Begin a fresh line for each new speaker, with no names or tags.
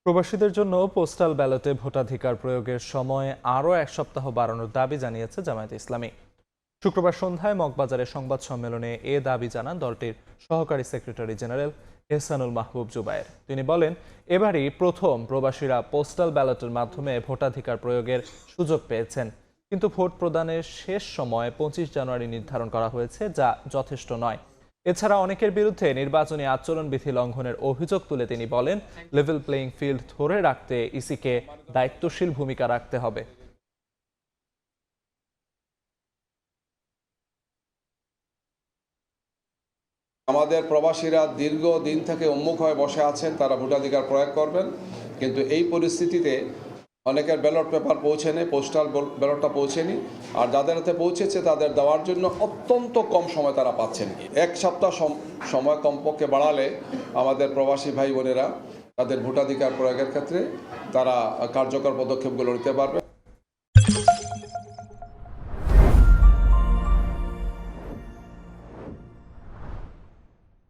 প্রবাসীদের জন্য পোস্টাল ব্যালটে ভোটাধিকার প্রয়োগের সময় আরও এক সপ্তাহ বাড়ানোর দাবি জানিয়েছে জামায়াতে ইসলামী। শুক্রবার সন্ধ্যায় মগবাজারে সংবাদ সম্মেলনে এ দাবি জানান দলটির সহকারী সেক্রেটারি জেনারেল এহসানুল মাহবুব জুবায়ের। তিনি বলেন, এবারই প্রথম প্রবাসীরা পোস্টাল ব্যালটের মাধ্যমে ভোটাধিকার প্রয়োগের সুযোগ পেয়েছেন, কিন্তু ভোট প্রদানের শেষ সময় 25 জানুয়ারি নির্ধারণ করা হয়েছে, যা যথেষ্ট নয়। এছাড়া অনেকের বিরুদ্ধে নির্বাচনী আচরণবিধি লঙ্ঘনের অভিযোগ তুলে তিনি বলেন, লেভেল প্লেইং ফিল্ড ধরে রাখতে ইসিকে দায়িত্বশীল ভূমিকা রাখতে হবে।
আমাদের প্রবাসীরা দীর্ঘদিন থেকে উন্মুখ হয়ে বসে আছেন, তারা ভোটাধিকার প্রয়োগ করবেন, কিন্তু এই পরিস্থিতিতে অনেকের ব্যালট পেপার পৌঁছেনি, পোস্টাল ব্যালটটা পৌঁছেনি, আর যাদের হাতে পৌঁছেছে তাদের দেওয়ার জন্য অত্যন্ত কম সময় তারা পাচ্ছেন। এক সপ্তাহ সময় কমপক্ষে বাড়ালে আমাদের প্রবাসী ভাই বোনেরা তাদের ভোটাধিকার প্রয়োগের ক্ষেত্রে তারা কার্যকর পদক্ষেপগুলো নিতে পারবে।